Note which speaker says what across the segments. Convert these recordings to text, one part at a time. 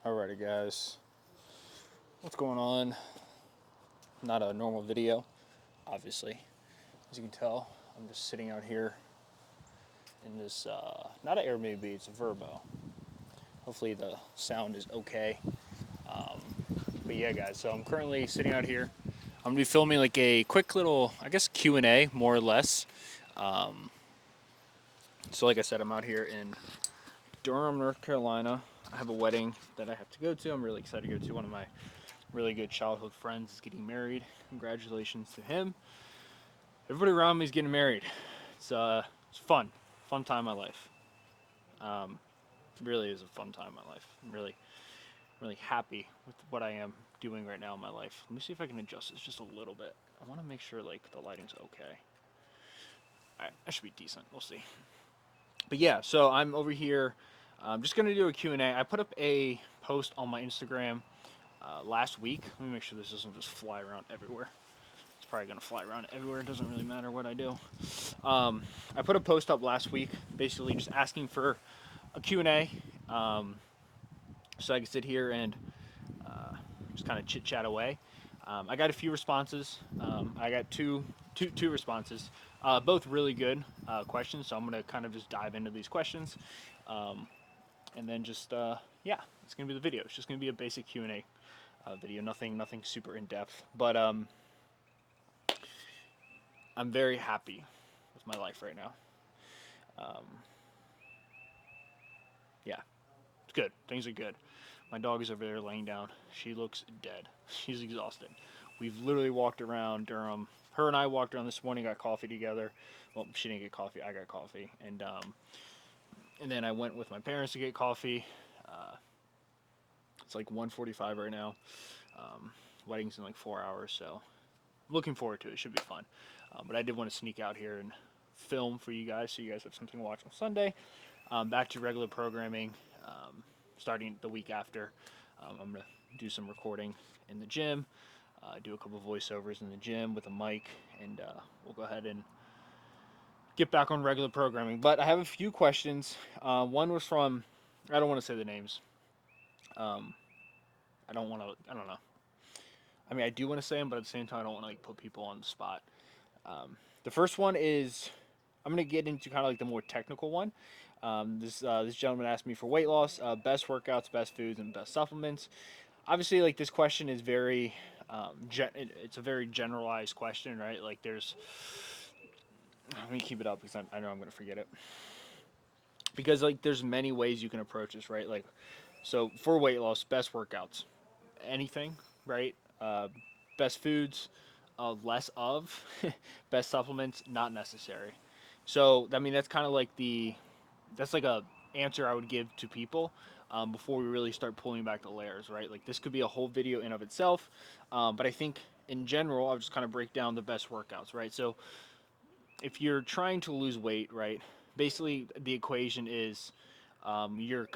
Speaker 1: Alrighty guys, what's going on? Not a normal video, obviously. As you can tell, I'm just sitting out here in this, not an Airbnb, it's a Verbo. Hopefully the sound is okay. But yeah guys, so I'm currently sitting out here. I'm gonna be filming like a quick little, I guess, Q&A, more or less. So like I said, I'm out here in Durham, North Carolina. I have a wedding that I have to go to. I'm really excited to go to. One of my really good childhood friends is getting married. Congratulations to him. Everybody around me is getting married. It's fun time in my life. It really is a fun time in my life. I'm really happy with what I am doing right now in my life. Let me see if I can adjust this just a little bit. I want to make sure like the lighting's okay. All right, that should be decent. We'll see. But yeah, so I'm over here. I'm just gonna do a Q&A. I put up a post on my Instagram last week. Let me make sure this doesn't just fly around everywhere. It's probably gonna fly around everywhere. It doesn't really matter what I do. I put a post up last week, basically just asking for a Q&A, so I can sit here and just kind of chit chat away. I got a few responses. I got two responses, both really good questions. So I'm gonna kind of just dive into these questions, and then just yeah, it's gonna be the video. It's just gonna be a basic Q&A video. Nothing super in depth, but I'm very happy with my life right now. Yeah, it's good. Things are good. My dog is over there laying down. She looks dead. She's exhausted. We've literally walked around Durham. Her and I walked around this morning, got coffee together. Well, she didn't get coffee. I got coffee, and then I went with my parents to get coffee. It's like 1:45 right now. Wedding's in like 4 hours, so looking forward to it. It should be fun. But I did want to sneak out here and film for you guys, so you guys have something to watch on Sunday. Back to regular programming, starting the week after. I'm gonna do some recording in the gym, do a couple voiceovers in the gym with a mic, and we'll go ahead and get back on regular programming. But I have a few questions. One was from, I don't want to say the names. Um, I don't want to. I don't know. I mean, I do want to say them, but at the same time, I don't want to like put people on the spot. The first one is, I'm gonna get into kind of like the more technical one. This gentleman asked me for weight loss, best workouts, best foods, and best supplements. Obviously, like this question is very, it's a very generalized question, right? Like there's, let me keep it up because I know I'm gonna forget it. Because like there's many ways you can approach this, right? Like, so for weight loss, best workouts, anything, right? Best foods, less of, best supplements, not necessary. So I mean that's kind of like that's like a answer I would give to people before we really start pulling back the layers, right? Like this could be a whole video in of itself, but I think in general I'll just kind of break down the best workouts, right? So if you're trying to lose weight, right, basically the equation is you're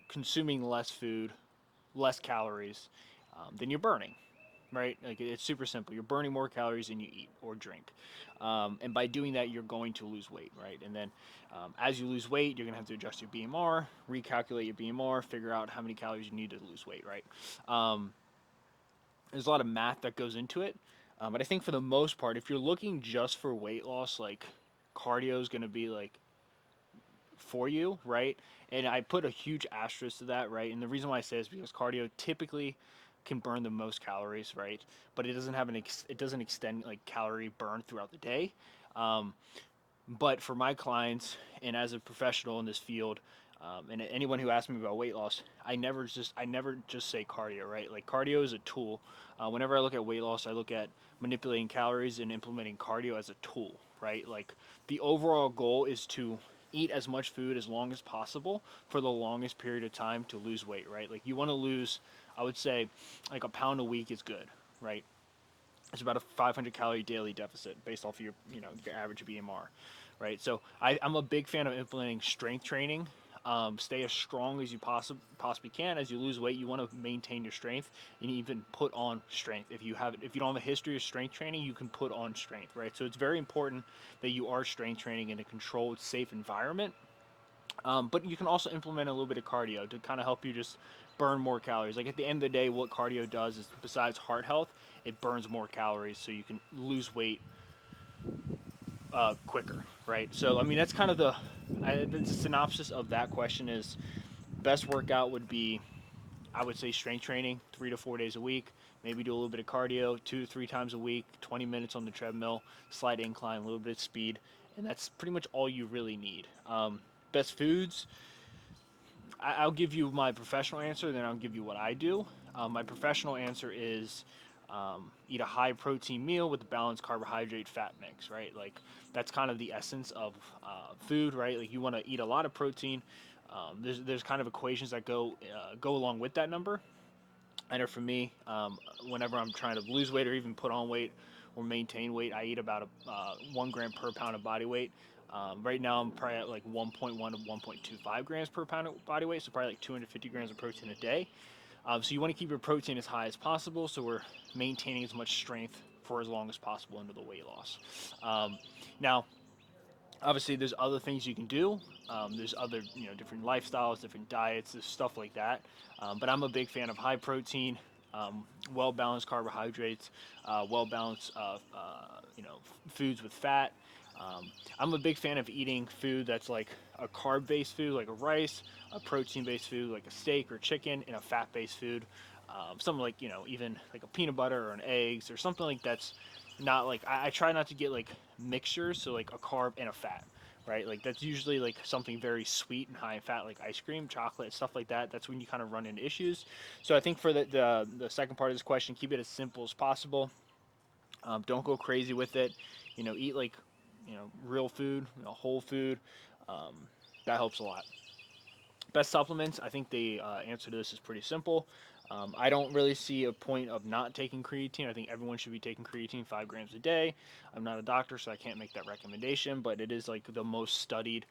Speaker 1: consuming less food, less calories than you're burning, right? Like it's super simple. You're burning more calories than you eat or drink, and by doing that, you're going to lose weight, right? And then as you lose weight, you're gonna have to adjust your BMR, recalculate your BMR, figure out how many calories you need to lose weight, right? Um, there's a lot of math that goes into it, but I think for the most part, if you're looking just for weight loss, like cardio is gonna be like for you, right? And I put a huge asterisk to that, right? And the reason why I say is because cardio typically can burn the most calories, right? But it doesn't have it doesn't extend like calorie burn throughout the day. Um, but for my clients and as a professional in this field, and anyone who asks me about weight loss, I never just say cardio, right? Like cardio is a tool. Whenever I look at weight loss, I look at manipulating calories and implementing cardio as a tool, right? Like the overall goal is to eat as much food as long as possible for the longest period of time to lose weight, right? Like you want to lose, I would say, like a pound a week is good, right? It's about a 500 calorie daily deficit based off of your average BMR, right? So I'm a big fan of implementing strength training. Stay as strong as you possibly can. As you lose weight, you want to maintain your strength and even put on strength. If you don't have a history of strength training, you can put on strength, right? So it's very important that you are strength training in a controlled, safe environment But you can also implement a little bit of cardio to kind of help you just burn more calories. Like at the end of the day, what cardio does is, besides heart health, it burns more calories so you can lose weight quicker, right? So I mean that's kind of the synopsis of that question is best workout would be, I would say, strength training 3 to 4 days a week. Maybe do a little bit of cardio 2 to 3 times a week, 20 minutes on the treadmill, slight incline, a little bit of speed, and that's pretty much all you really need. Best foods, I'll give you my professional answer, then I'll give you what I do. My professional answer is eat a high protein meal with a balanced carbohydrate fat mix, right? Like that's kind of the essence of food, right? Like you want to eat a lot of protein. There's kind of equations that go along with that number. I know for me, whenever I'm trying to lose weight or even put on weight or maintain weight, I eat about 1 gram per pound of body weight. Right now, I'm probably at like 1.1 to 1.25 grams per pound of body weight, so probably like 250 grams of protein a day. So you want to keep your protein as high as possible, so we're maintaining as much strength for as long as possible into the weight loss. Now, obviously there's other things you can do. There's other different lifestyles, different diets, there's stuff like that. But I'm a big fan of high protein, well balanced carbohydrates, well balanced foods with fat. I'm a big fan of eating food that's like a carb based food like a rice, a protein based food like a steak or chicken, and a fat based food, something like even like a peanut butter or an eggs or something like that's not like I try not to get like mixtures, so like a carb and a fat, right? Like that's usually like something very sweet and high in fat, like ice cream, chocolate, stuff like that. That's when you kind of run into issues. So I think for the second part of this question, keep it as simple as possible. Don't go crazy with it. Eat like real food, whole food. Um, that helps a lot. Best supplements, I think the answer to this is pretty simple. I don't really see a point of not taking creatine. I think everyone should be taking creatine 5 grams a day. I'm not a doctor, so I can't make that recommendation, but it is like the most studied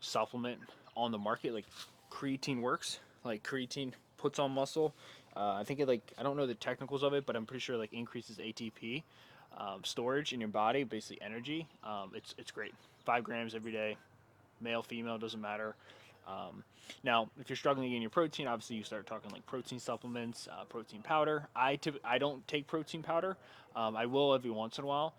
Speaker 1: supplement on the market. Like creatine works. Like creatine puts on muscle. I think I don't know the technicals of it, but I'm pretty sure like increases ATP storage in your body, basically energy. It's great. 5 grams every day, male, female, doesn't matter. Um, Now, if you're struggling to gain your protein, obviously you start talking like protein supplements, protein powder. I don't take protein powder. I will every once in a while.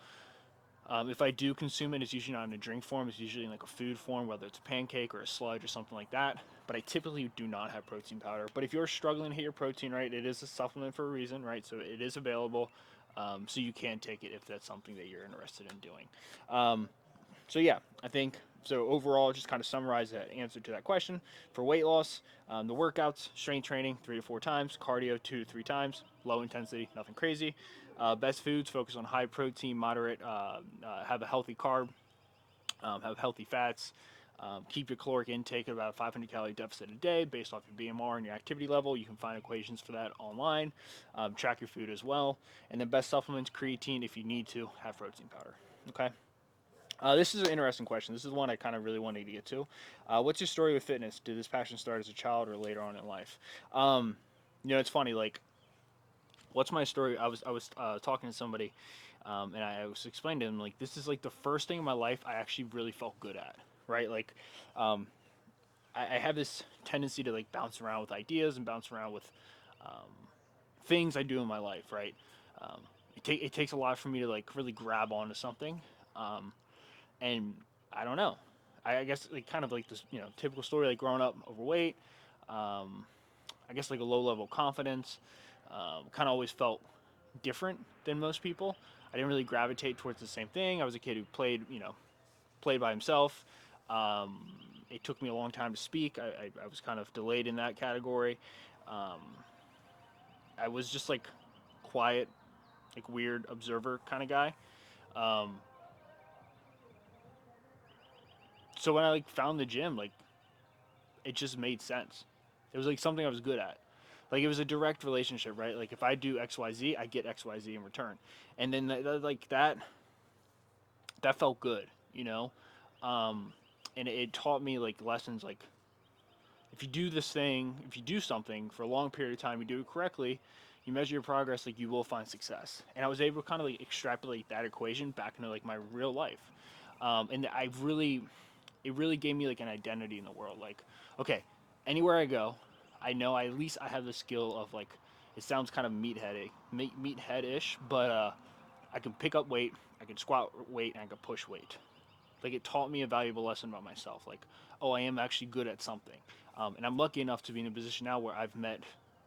Speaker 1: If I do consume it, it's usually not in a drink form. It's usually in like a food form, whether it's a pancake or a sludge or something like that. But I typically do not have protein powder. But if you're struggling to hit your protein, right, it is a supplement for a reason, right? So it is available. So you can take it if that's something that you're interested in doing. Um, so yeah, I think so. Overall, just kind of summarize that answer to that question. For weight loss, the workouts, strength training 3 to 4 times, cardio 2 to 3 times, low intensity, nothing crazy. Best foods, focus on high protein, moderate, have a healthy carb, have healthy fats. Keep your caloric intake at about a 500 calorie deficit a day based off your BMR and your activity level. You can find equations for that online. Track your food as well. And then best supplements, creatine if you need to, have protein powder. Okay. This is an interesting question. This is one I kind of really wanted to get to. What's your story with fitness? Did this passion start as a child or later on in life? Um, it's funny. Like, what's my story? I was talking to somebody, and I was explaining to them like this is like the first thing in my life I actually really felt good at. Right? Like, um, I have this tendency to like bounce around with ideas and bounce around with um, things I do in my life. Right? Um, it takes a lot for me to like really grab onto something. Um, and I don't know. I guess like kind of like this, typical story, like growing up overweight. Um, I guess like a low level confidence. Kind of always felt different than most people. I didn't really gravitate towards the same thing. I was a kid who played by himself. Um, it took me a long time to speak. I was kind of delayed in that category. Um, I was just like quiet, like weird observer kind of guy. Um, so when I like found the gym, like it just made sense. It was like something I was good at. Like it was a direct relationship, right? Like if I do X Y Z, I get X Y Z in return, and then like that felt good, um, and it taught me like lessons like if you do this thing, if you do something for a long period of time, you do it correctly, you measure your progress, like you will find success. And I was able to kind of like extrapolate that equation back into like my real life, and I really it really gave me like an identity in the world. Like, okay, anywhere I go, I know at least I have the skill of like, it sounds kind of meathead-ish, but I can pick up weight, I can squat weight, and I can push weight. Like it taught me a valuable lesson about myself. Like, oh, I am actually good at something, and I'm lucky enough to be in a position now where I've met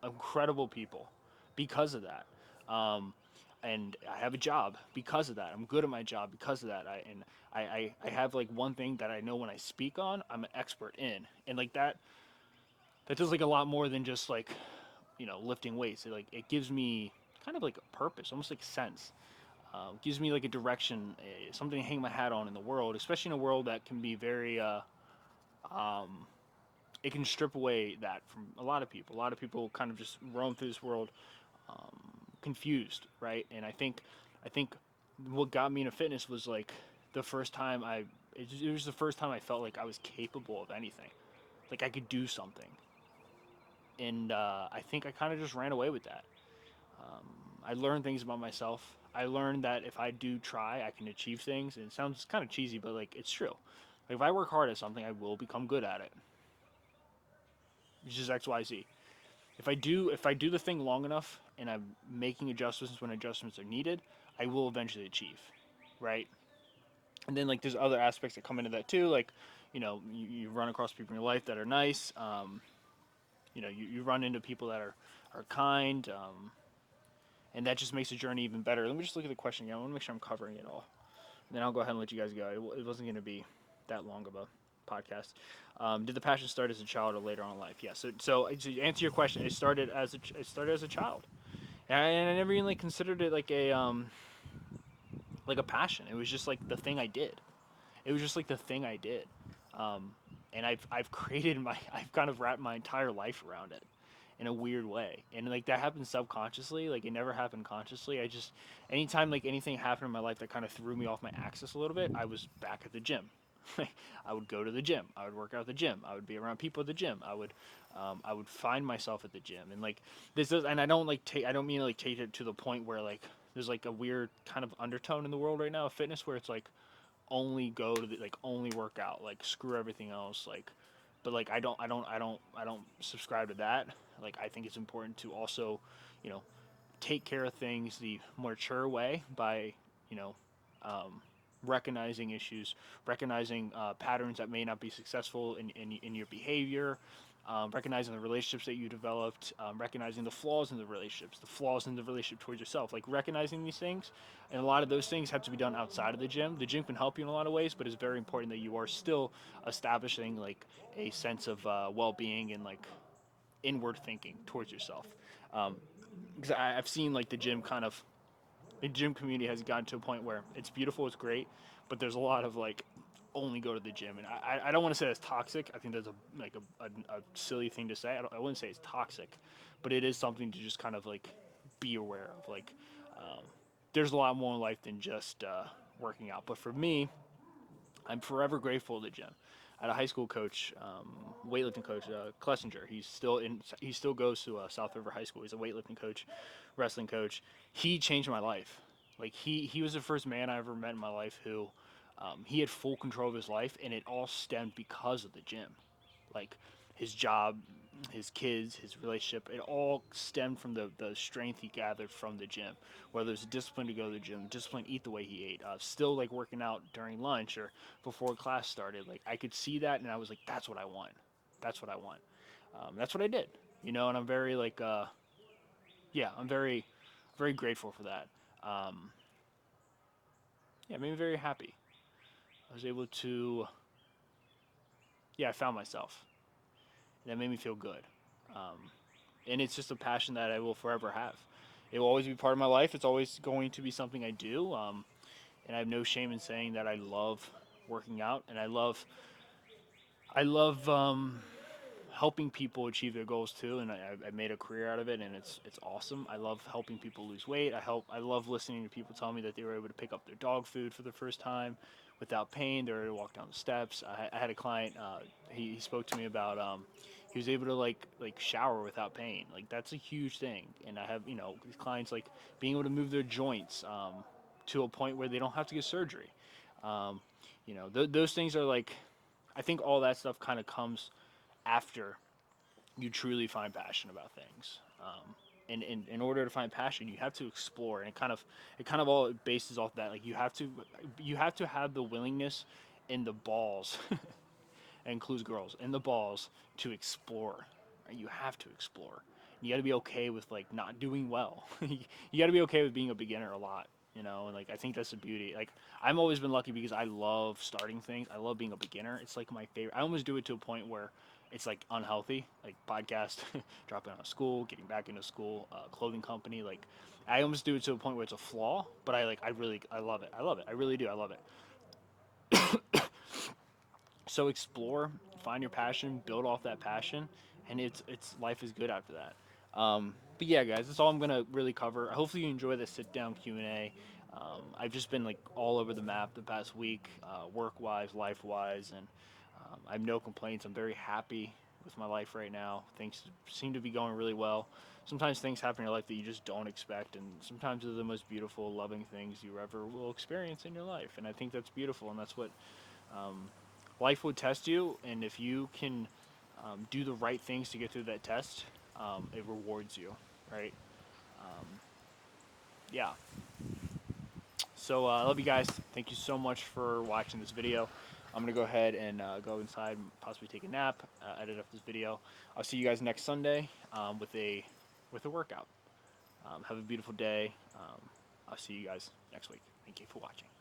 Speaker 1: incredible people because of that. Um, and I have a job because of that. I'm good at my job because of that. I have like one thing that I know when I speak on, I'm an expert in, and like that does like a lot more than just like lifting weights. It gives me kind of like a purpose, almost like sense. Gives me like a direction, something to hang my hat on in the world, especially in a world that can be very. It can strip away that from a lot of people. A lot of people kind of just roam through this world confused, right? And I think what got me into fitness was like the first time it was the first time I felt like I was capable of anything, like I could do something, and I think I kind of just ran away with that. I learned things about myself. I learned that if I do try, I can achieve things. And it sounds kind of cheesy, but like it's true. Like if I work hard at something, I will become good at it. It's just X, Y, Z. If I do the thing long enough and I'm making adjustments when adjustments are needed, I will eventually achieve, right? And then like there's other aspects that come into that too, like you run across people in your life that are nice. You run into people that are kind, and that just makes the journey even better. Let me just look at the question again. I want to make sure I'm covering it all. And then I'll go ahead and let you guys go. It wasn't going to be that long of a podcast. Did the passion start as a child or later on in life? Yeah. So to answer your question, it started as a child, and I never even like considered it like a passion. It was just like the thing I did. It was just like the thing I did, um, and I've created my I've kind of wrapped my entire life around it in a weird way, and like that happened subconsciously. Like it never happened consciously. I just anytime like anything happened in my life that kind of threw me off my axis a little bit, I was back at the gym. I would go to the gym. I would work out at the gym. I would be around people at the gym. I would find myself at the gym, and like this does. And I don't like take. I don't mean to like take it to the point where like there's like a weird kind of undertone in the world right now of fitness where it's like only go to the, like only work out, like screw everything else, like. But like I don't subscribe to that. Like I think it's important to also, you know, take care of things the more mature way by, you know, um, recognizing issues, recognizing patterns that may not be successful in your behavior, recognizing the relationships that you developed, recognizing the flaws in the relationships, the flaws in the relationship towards yourself, like recognizing these things. And a lot of those things have to be done outside of the gym. The gym can help you in a lot of ways, but it's very important that you are still establishing like a sense of well-being and like inward thinking towards yourself. Um, because I've seen like the gym community has gotten to a point where it's beautiful, it's great, but there's a lot of like only go to the gym, and I don't want to say it's toxic. I think that's a silly thing to say. I wouldn't say it's toxic, but it is something to just kind of like be aware of. Like, um, there's a lot more in life than just working out. But for me, I'm forever grateful to the gym. I had a high school coach, weightlifting coach, Klessinger. He still goes to South River High School. He's a weightlifting coach, wrestling coach. He changed my life. Like he was the first man I ever met in my life who, he had full control of his life, and it all stemmed because of the gym. Like his job, his kids, his relationship, it all stemmed from the strength he gathered from the gym. Whether it's discipline to go to the gym, discipline to eat the way he ate, still like working out during lunch or before class started. Like I could see that, and I was like, that's what I want. That's what I want. That's what I did. And I'm very like, yeah, I'm very grateful for that. Um, yeah, it made me very happy. I was able to, yeah, I found myself. And that made me feel good. Um, and it's just a passion that I will forever have. It will always be part of my life. It's always going to be something I do, and I have no shame in saying that I love working out, and I love helping people achieve their goals too. And I made a career out of it, and it's awesome. I love helping people lose weight. I love listening to people tell me that they were able to pick up their dog food for the first time without pain. They were able to walk down the steps. I had a client. He spoke to me about he was able to like shower without pain. Like that's a huge thing. And I have these clients like being able to move their joints to a point where they don't have to get surgery. Um, those things are like I think all that stuff kind of comes after you truly find passion about things. And in order to find passion, you have to explore, and it kind of all bases off that. Like you have to have the willingness and the balls. It includes girls and the balls to explore. Right? You have to explore. You got to be okay with like not doing well. You got to be okay with being a beginner a lot. And like I think that's the beauty. Like I've always been lucky because I love starting things. I love being a beginner. It's like my favorite. I almost do it to a point where it's like unhealthy, like podcast, dropping out of school, getting back into school, clothing company. Like I almost do it to a point where it's a flaw, but I love it. I love it. I really do. I love it. So explore, find your passion, build off that passion, and it's life is good after that. But yeah, guys, that's all I'm gonna really cover. Hopefully you enjoy the sit down Q&A. I've just been like all over the map the past week, work wise, life wise, and I have no complaints. I'm very happy with my life right now. Things seem to be going really well. Sometimes things happen in your life that you just don't expect, and sometimes they're the most beautiful, loving things you ever will experience in your life. And I think that's beautiful, and that's what um, life would test you, and if you can do the right things to get through that test, it rewards you, right? Um, yeah. So I love you guys. Thank you so much for watching this video. I'm gonna go ahead and go inside, and possibly take a nap, edit up this video. I'll see you guys next Sunday with a workout. Have a beautiful day. I'll see you guys next week. Thank you for watching.